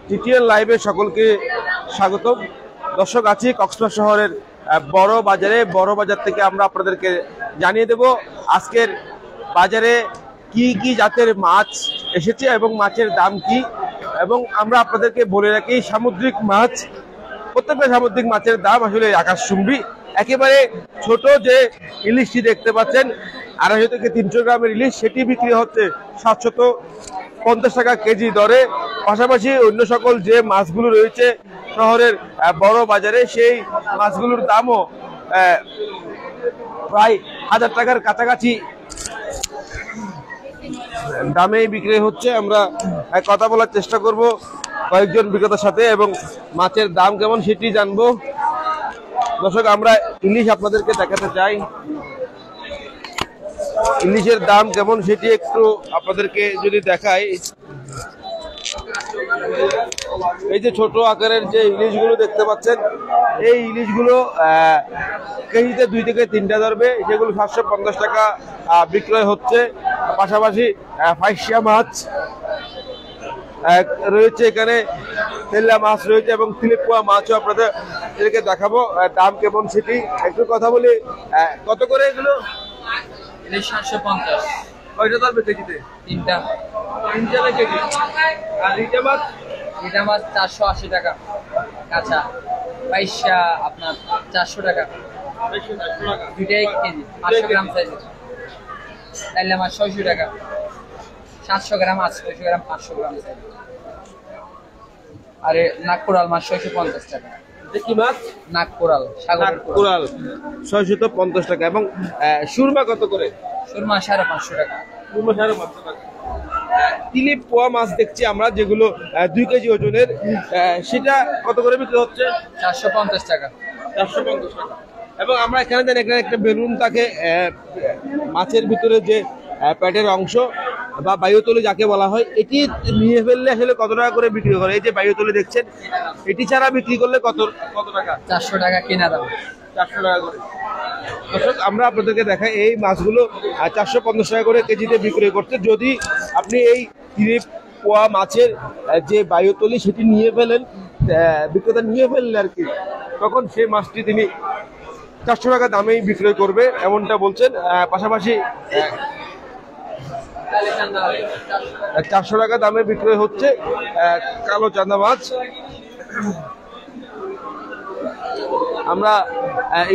TTN লাইভে সকলকে স্বাগতম। দর্শক, আছি কক্সবাজার শহরের বড় বাজারে। বড় বাজার থেকে আমরা আপনাদেরকে জানিয়ে দেব আজকের বাজারে কি কি জাতের মাছ এসেছে এবং মাছের দাম কি। এবং আমরা আপনাদেরকে বলে রাখি, সামুদ্রিক মাছ, প্রত্যেকটা সামুদ্রিক মাছের দাম আসলে আকাশচুম্বী। একেবারে ছোট যে ইলিশটি দেখতে পাচ্ছেন 250 থেকে 300 গ্রামের ইলিশ, সেটি বিক্রি হচ্ছে 750 টাকা কেজি দরে। পাশাপাশি অন্য সকল যে মাছগুলো রয়েছে শহরের বড় বাজারে, সেই মাছগুলোর দামও প্রায় 1000 টাকার কাছাকাছি দামেই বিক্রি হচ্ছে। আমরা কথা বলার চেষ্টা করব কয়েকজন বিক্রেতার সাথে এবং মাছের দাম কেমন সেটি জানবো। দর্শক, আমরা ইলিশ আপনাদেরকে দেখাতে চাই, ইলিশের দাম কেমন সেটি একটু আপনাদেরকে যদি দেখাই। এই যে ছোট আকারের যে ইলিশগুলো দেখতে পাচ্ছেন, এই ইলিশগুলো কেজিতে 2 থেকে 3টা ধরবে, সেগুলো 750 টাকা বিক্রয় হচ্ছে। পাশাপাশি ফাইসিয়া মাছ রয়েছে, এখানে তেলা মাছ রয়েছে এবং তিলেপুয়া মাছও আপনাদেরকে দেখাবো দাম কেমন সেটি একটু কথা বলি। কত করে এগুলো? 750। কয়টা ধরবে কেজিতে? 3টা। 3টা কেজি। আর রিটা মাছ? রিটা মাছ 480 টাকা কাঁচা, পাইসা আপনার 400 টাকা। দুইটাই কেজি, 500 গ্রাম সাইজের। তেলা মাছ 600 টাকা, 700 গ্রাম, 800 গ্রাম, 500 গ্রাম সাইজ। আরে নাগপুরাল মাছ 650 টাকা। কি মাছ? নাগপুরাল, সাগরের কোরাল 650 টাকা। এবং সুরমা কত করে? সুরমা 550 টাকা। সুরমা 550 টাকা। তিলিপ পোয়া মাছ দেখছি আমরা, যেগুলো 2 কেজি ওজনের, সেটা কত করে বিক্রি হচ্ছে? 450 টাকা। 450 টাকা। এবং আমরা এখানে দেন, এখানে একটা বেলুন থাকে, মাছের ভিতরে যে পেটের অংশ বা বায়ুতলি যাকে বলা হয়, এটি নিয়ে ফেললে আসলে কত টাকা করে বিক্রি করে? এই যে বায়ুতলি দেখছেন, এটি ছাড়া বিক্রি করলে কত টাকা? 400 টাকা কেনা দাম। 400 টাকা করে। দর্শক, আমরা আপনাদেরকে দেখাই, এই মাছগুলো 450 টাকা করে কেজিতে বিক্রি করছে। যদি আপনি এই তিরিপ পোয়া মাছের যে বায়ুতলি সেটি নিয়ে ফেলেন, বিক্রেতা নিয়ে ফেললে আর কি, তখন সেই মাছটি তিনি 400 টাকা দামেই বিক্রয় করবে এমনটা বলছেন। পাশাপাশি 400 টাকা দামে বিক্রয় হচ্ছে কালো চাঁদা মাছ। আমরা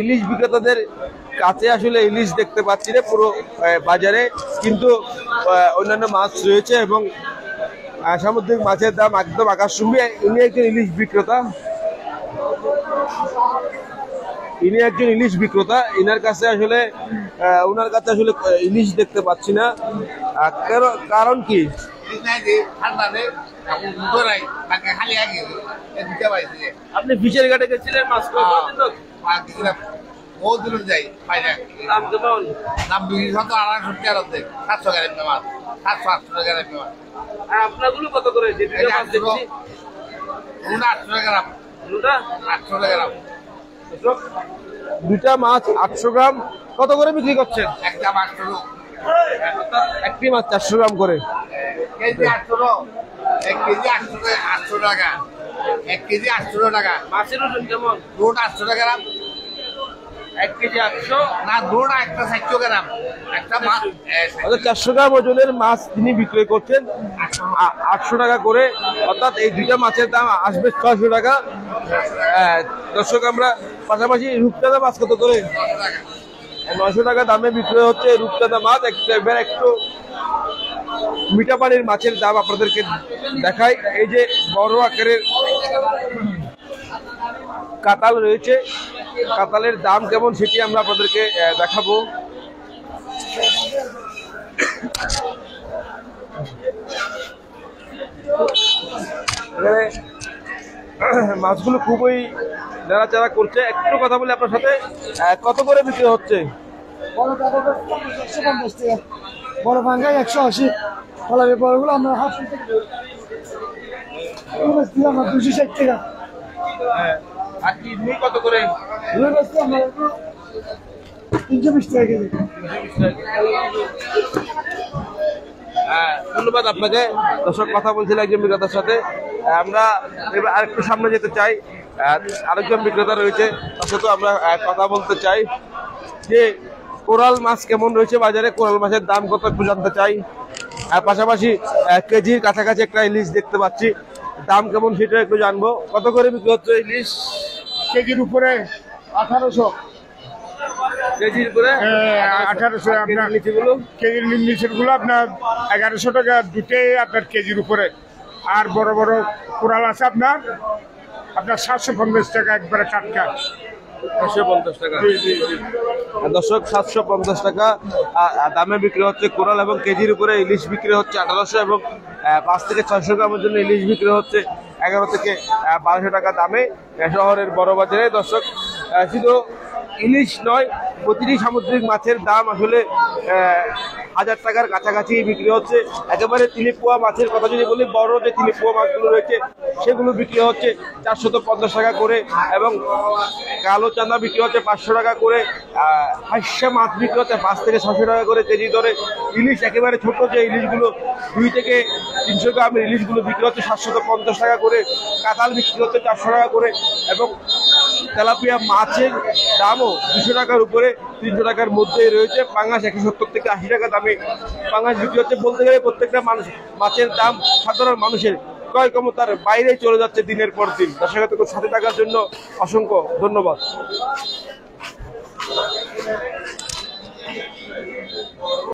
ইলিশ বিক্রেতাদের কাছে আসলে ইলিশ দেখতে পাচ্ছি না পুরো বাজারে, কিন্তু অন্যান্য মাছ রয়েছে এবং সামুদ্রিক মাছের দাম একদম আকাশচুম্বী। ইনি একজন ইলিশ বিক্রেতা, ওনার কাছে আসলে ইলিশ দেখতে পাচ্ছি না। কারণ কি? আপনি ফিশের ঘাটে গেছিলেন মাছ যাই দাম কেমন? দাম 700 গ্রাম মাছ, 700-800 গ্রাম মাছ। আপনাগুলো কত করে? 800 গ্রাম। 800 গ্রাম। দুটা মাছ 800 গ্রাম কত করে বিক্রি করছেন? একটা মাছ একটি মাছ 400 গ্রাম করে। কেজি 800, 1 কেজি 800 টাকা। 1 কেজি 800 টাকা। মাছের ওজন কেমন? দুটো 800 গ্রাম। 1 কেজি 800 না, দুটো একটা 400 গ্রাম। একটা মাছ 400 গ্রাম ওজনের মাছ তিনি বিক্রয় করছেন 800 টাকা করে, অর্থাৎ এই দুইটা মাছের দাম আসবে 600 টাকা। দর্শক, আমরা পাশাপাশি রূপচাঁদা মাছ কত করে? 900 টাকা দামে বিক্রয় হচ্ছে রূপচাঁদা মাছ। একটু মিঠা পানির মাছের দাম আপনাদেরকে দেখাই। এই যে বড় আকারের কাতাল রয়েছে, কাতালের দাম কেমন সেটি আমরা আপনাদেরকে দেখাবো। মাছগুলো খুবই নাড়াচাড়া করছে। একটু কথা বলে আপনার সাথে, কত করে বিক্রি হচ্ছে? বড় ভাঙ্গা 180, কলা ব্যাপারগুলো আমরা হাফ আমরা 260 টাকা। আর কিডনি কত করে? 320 টাকা কেজি। ধন্যবাদ আপনাকে। দর্শক কথা বলছিল একজন বিক্রেতার সাথে। আমরা এবার আরেকটু সামনে যেতে চাই। আরেকজন বিক্রেতা রয়েছে, তার সাথে আমরা কথা বলতে চাই যে কোরাল মাছ কেমন রয়েছে বাজারে, কোরাল মাছের দাম কত একটু জানতে চাই। পাশাপাশি কেজির কাছাকাছি একটা ইলিশ দেখতে পাচ্ছি, দাম কেমন সেটা একটু জানবো। কত করে বিক্রি হচ্ছে ইলিশ? কেজির উপরে 1800, কেজির করে 1800 আপনার লিচিগুলো কেজির নিচের গুলো আপনার 1100 টাকা দুটোই আপনার কেজির উপরে। আর বড় বড় কোরাল আছে আপনার 750 টাকা একবারে টাটকা। 750 টাকা। দর্শক 750 টাকা দামে বিক্রি হচ্ছে কোরাল, এবং কেজির উপরে ইলিশ বিক্রি হচ্ছে 1800, এবং 5 থেকে 600 গ্রামের জন্য ইলিশ বিক্রি হচ্ছে 11 থেকে 1200 টাকা দামে শহরের বড় বাজারে। দর্শক শুধু ইলিশ নয়, প্রতিটি সামুদ্রিক মাছের দাম আসলে 1000 টাকার কাছাকাছি বিক্রি হচ্ছে। একেবারে তিলিপুয়া মাছের কথা যদি বলি, বড় যে তিলিপুয়া মাছগুলো রয়েছে সেগুলো বিক্রি হচ্ছে 450 টাকা করে, এবং কালো চাঁদা বিক্রি হচ্ছে 500 টাকা করে। হাঁসা মাছ বিক্রি হচ্ছে 5 থেকে 600 টাকা করে কেজি দরে। ইলিশ একেবারে ছোট যে ইলিশগুলো 2 থেকে 300 গ্রামের ইলিশগুলো বিক্রি হচ্ছে 750 টাকা করে। কাঁঠাল বিক্রি হচ্ছে 400 টাকা করে, এবং তেলাপিয়া মাছের দামও 200 টাকার উপরে, 300 টাকার মধ্যেই রয়েছে। পাঙাশ 170 থেকে 80 টাকা দামে পাঙাশ বিক্রি হচ্ছে। বলতে গেলে প্রত্যেকটা মানুষ মাছের দাম সাধারণ মানুষের ক্রয় ক্ষমতার বাইরে চলে যাচ্ছে দিনের পর দিন। দর্শক সাথে থাকার জন্য অসংখ্য ধন্যবাদ।